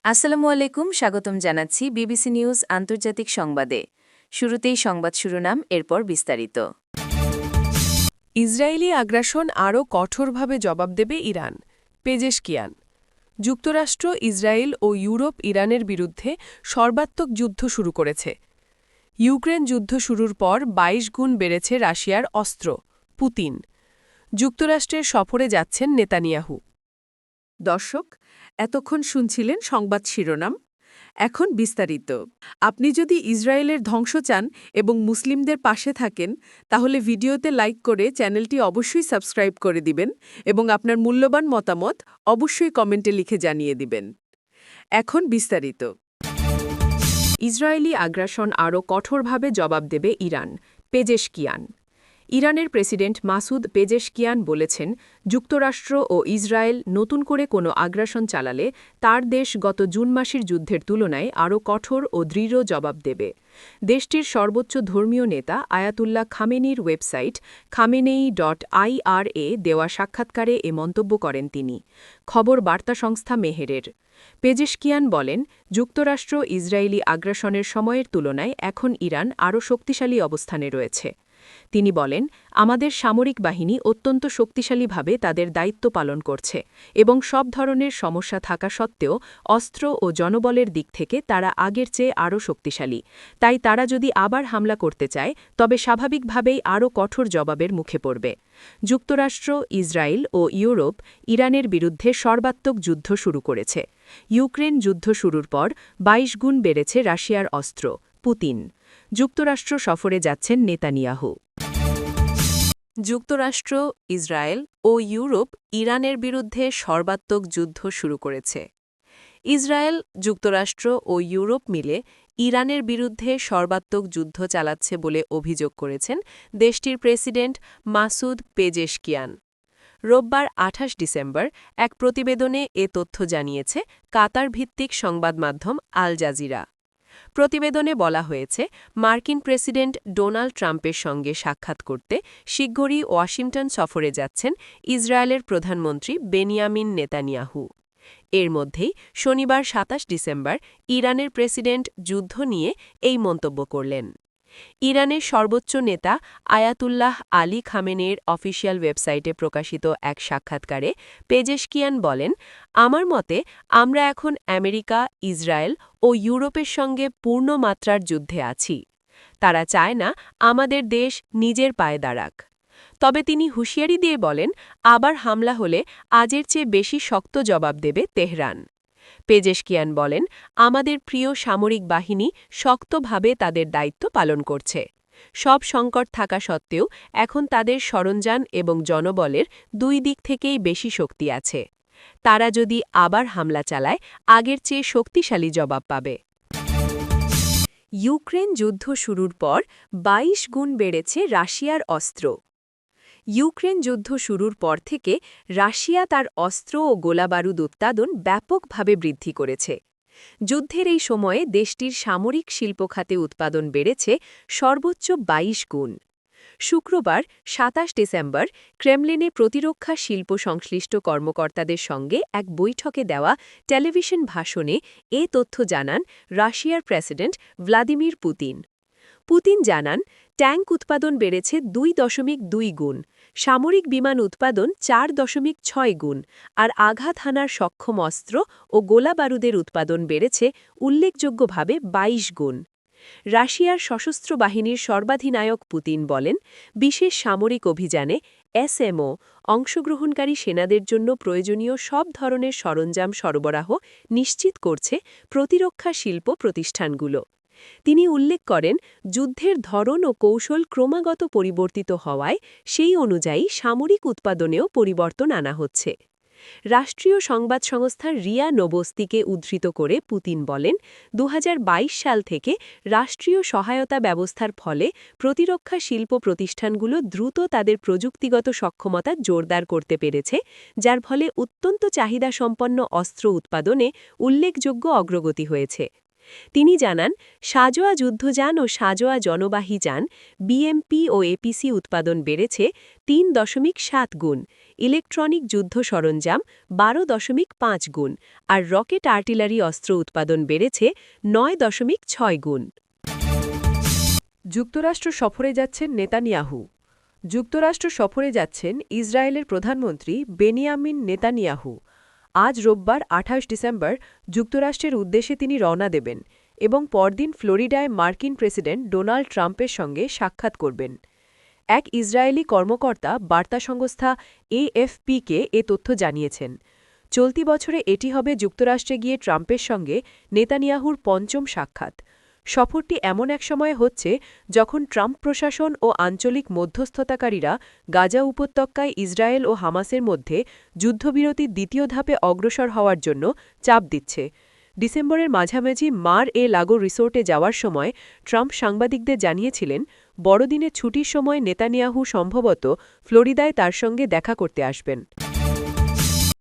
আসসালামু আলাইকুম, স্বাগতম জানাচ্ছি বিবিসি নিউজ আন্তর্জাতিক সংবাদে। শুরুতেই সংবাদ শিরোনাম, এরপর বিস্তারিত। ইসরায়েলি আগ্রাসন আরও কঠোরভাবে জবাব দেবে ইরান, পেজেশকিয়ান। যুক্তরাষ্ট্র, ইসরায়েল ও ইউরোপ ইরানের বিরুদ্ধে সর্বাত্মক যুদ্ধ শুরু করেছে। ইউক্রেন যুদ্ধ শুরুর পর ২২ গুণ বেড়েছে রাশিয়ার অস্ত্র, পুতিন। যুক্তরাষ্ট্রের সফরে যাচ্ছেন নেতানিয়াহু। দর্শক, এতক্ষণ শুনছিলেন সংবাদ শিরোনাম। এখন বিস্তারিত। আপনি যদি ইসরায়েলের ধ্বংস চান এবং মুসলিমদের পাশে থাকেন, তাহলে ভিডিওতে লাইক করে চ্যানেলটি অবশ্যই সাবস্ক্রাইব করে দিবেন এবং আপনার মূল্যবান মতামত অবশ্যই কমেন্টে লিখে জানিয়ে দিবেন। এখন বিস্তারিত। ইসরায়েলি আগ্রাসন আরও কঠোরভাবে জবাব দেবে ইরান, পেজেশকিয়ান। ইরানের প্রেসিডেন্ট মাসুদ পেজেশকিয়ান বলেছেন, যুক্তরাষ্ট্র ও ইসরায়েল নতুন করে কোনো আগ্রাসন চালালে তার দেশ গত জুন মাসের যুদ্ধের তুলনায় আরও কঠোর ও দৃঢ় জবাব দেবে। দেশটির সর্বোচ্চ ধর্মীয় নেতা আয়াতুল্লাহ খামেনির ওয়েবসাইট খামেনেই.ir-এ দেওয়া সাক্ষাৎকারে এ মন্তব্য করেন তিনি। খবর বার্তা সংস্থা মেহেরের। পেজেশকিয়ান বলেন, যুক্তরাষ্ট্র ইসরায়েলি আগ্রাসনের সময়ের তুলনায় এখন ইরান আরও শক্তিশালী অবস্থানে রয়েছে। তিনি বলেন, আমাদের সামরিক বাহিনী অত্যন্ত শক্তিশালীভাবে তাদের দায়িত্ব পালন করছে এবং সব ধরনের সমস্যা থাকা সত্ত্বেও অস্ত্র ও জনবলের দিক থেকে তারা আগের চেয়ে আরও শক্তিশালী। তাই তারা যদি আবার হামলা করতে চায়, তবে স্বাভাবিকভাবেই আরও কঠোর জবাবের মুখে পড়বে। যুক্তরাষ্ট্র, ইসরায়েল ও ইউরোপ ইরানের বিরুদ্ধে সর্বাত্মক যুদ্ধ শুরু করেছে। ইউক্রেন যুদ্ধ শুরুর পর ২২ গুণ বেড়েছে রাশিয়ার অস্ত্র, পুতিন। যুক্তরাষ্ট্র সফরে যাচ্ছেন নেতানিয়াহু। যুক্তরাষ্ট্র, ইসরায়েল ও ইউরোপ ইরানের বিরুদ্ধে সর্বাত্মক যুদ্ধ শুরু করেছে। ইসরায়েল, যুক্তরাষ্ট্র ও ইউরোপ মিলে ইরানের বিরুদ্ধে সর্বাত্মক যুদ্ধ চালাচ্ছে বলে অভিযোগ করেছেন দেশটির প্রেসিডেন্ট মাসুদ পেজেশকিয়ান। রোববার ২৮ ডিসেম্বর এক প্রতিবেদনে এ তথ্য জানিয়েছে কাতার ভিত্তিক সংবাদ মাধ্যম আল জাজিরা। প্রতিবেদনে বলা হয়েছে, মার্কিন প্রেসিডেন্ট ডোনাল্ড ট্রাম্পের সঙ্গে সাক্ষাৎ করতে শীঘ্রই ওয়াশিংটন সফরে যাচ্ছেন ইসরায়েলের প্রধানমন্ত্রী বেনিয়ামিন নেতানিয়াহু। এর মধ্যেই শনিবার ২৭ ডিসেম্বর ইরানের প্রেসিডেন্ট যুদ্ধ নিয়ে এই মন্তব্য করলেন। ইরানের সর্বোচ্চ নেতা আয়াতুল্লাহ আলী খামেনেইর অফিসিয়াল ওয়েবসাইটে প্রকাশিত এক সাক্ষাৎকারে পেজেশকিয়ান বলেন, আমার মতে আমরা এখন আমেরিকা, ইসরায়েল ও ইউরোপের সঙ্গে পূর্ণ মাত্রার যুদ্ধে আছি। তারা চায় না আমাদের দেশ নিজের পায়ে দাঁড়াক। তবে তিনি হুঁশিয়ারি দিয়ে বলেন, আবার হামলা হলে আজের চেয়ে বেশি শক্ত জবাব দেবে তেহরান। পেজেশকিয়ান বলেন, আমাদের প্রিয় সামরিক বাহিনী শক্তভাবে তাদের দায়িত্ব পালন করছে। সব সংকট থাকা সত্ত্বেও এখন তাদের সরঞ্জাম এবং জনবলের দুই দিক থেকেই বেশি শক্তি আছে। তারা যদি আবার হামলা চালায়, আগের চেয়ে শক্তিশালী জবাব পাবে। ইউক্রেন যুদ্ধ শুরুর পর ২২ গুণ বেড়েছে রাশিয়ার অস্ত্র। ইউক্রেন যুদ্ধ শুরুর পর থেকে রাশিয়া তার অস্ত্র ও গোলাবারুদ উৎপাদন ব্যাপকভাবে বৃদ্ধি করেছে। যুদ্ধের এই সময়ে দেশটির সামরিক শিল্প খাতে উৎপাদন বেড়েছে সর্বোচ্চ ২২ গুণ। শুক্রবার ২৭ ডিসেম্বর ক্রেমলিনে প্রতিরক্ষা শিল্প সংশ্লিষ্ট কর্মকর্তাদের সঙ্গে এক বৈঠকে দেওয়া টেলিভিশন ভাষণে এ তথ্য জানান রাশিয়ার প্রেসিডেন্ট ভ্লাদিমির পুতিন। পুতিন জানান, ট্যাঙ্ক উৎপাদন বেড়েছে ২.২ গুণ, সামরিক বিমান উৎপাদন ৪.৬ গুণ, আর আঘাত হানার সক্ষম অস্ত্র ও গোলাবারুদের উৎপাদন বেড়েছে উল্লেখযোগ্যভাবে ২২ গুণ। রাশিয়ার সশস্ত্র বাহিনীর সর্বাধিনায়ক পুতিন বলেন, বিশেষ সামরিক অভিযানে এসএমও অংশগ্রহণকারী সেনাদের জন্য প্রয়োজনীয় সব ধরনের সরঞ্জাম সরবরাহ নিশ্চিত করছে প্রতিরক্ষা শিল্প প্রতিষ্ঠানগুলো। তিনি উল্লেখ করেন, যুদ্ধের ধরন ও কৌশল ক্রমাগত পরিবর্তিত হওয়ায় সেই অনুযায়ী সামরিক উৎপাদনেও পরিবর্তন আনা হচ্ছে। রাষ্ট্রীয় সংবাদ সংস্থা রিয়া নোবোস্তিকে উদ্ধৃত করে পুতিন বলেন, ২০২২ সাল থেকে রাষ্ট্রীয় সহায়তা ব্যবস্থার ফলে প্রতিরক্ষা শিল্প প্রতিষ্ঠানগুলো দ্রুত তাদের প্রযুক্তিগত সক্ষমতা জোরদার করতে পেরেছে, যার ফলে অত্যন্ত চাহিদাসম্পন্ন অস্ত্র উৎপাদনে উল্লেখযোগ্য অগ্রগতি হয়েছে। তিনি জানান, সাঁজোয়া যুদ্ধযান ও সাঁজোয়া জনবাহী যান বিএমপি ও এপিসি উৎপাদন বেড়েছে ৩.৭ গুণ, ইলেকট্রনিক যুদ্ধ সরঞ্জাম ১২.৫ গুণ, আর রকেট আর্টিলারি অস্ত্র উৎপাদন বেড়েছে ৯.৬ গুণ। যুক্তরাষ্ট্র সফরে যাচ্ছেন নেতানিয়াহু। যুক্তরাষ্ট্র সফরে যাচ্ছেন ইসরায়েলের প্রধানমন্ত্রী বেনিয়ামিন নেতানিয়াহু। আজ রোববার ২৮ ডিসেম্বর যুক্তরাষ্ট্রের উদ্দেশ্যে তিনি রওনা দেবেন এবং পরদিন ফ্লোরিডায় মার্কিন প্রেসিডেন্ট ডোনাল্ড ট্রাম্পের সঙ্গে সাক্ষাৎ করবেন। এক ইসরায়েলি কর্মকর্তা বার্তা সংস্থা এএফপিকে এ তথ্য জানিয়েছেন। চলতি বছরে এটি হবে যুক্তরাষ্ট্রে গিয়ে ট্রাম্পের সঙ্গে নেতানিয়াহুর পঞ্চম সাক্ষাৎ। সফরটি এমন এক সময়ে হচ্ছে যখন ট্রাম্প প্রশাসন ও আঞ্চলিক মধ্যস্থতাকারীরা গাজা উপত্যকায় ইসরায়েল ও হামাসের মধ্যে যুদ্ধবিরতির দ্বিতীয় ধাপে অগ্রসর হওয়ার জন্য চাপ দিচ্ছে। ডিসেম্বরের মাঝামাঝি মার-এ-লাগো রিসোর্টে যাওয়ার সময় ট্রাম্প সাংবাদিকদের জানিয়েছিলেন, বড়দিনের ছুটির সময় নেতানিয়াহু সম্ভবত ফ্লোরিডায় তার সঙ্গে দেখা করতে আসবেন।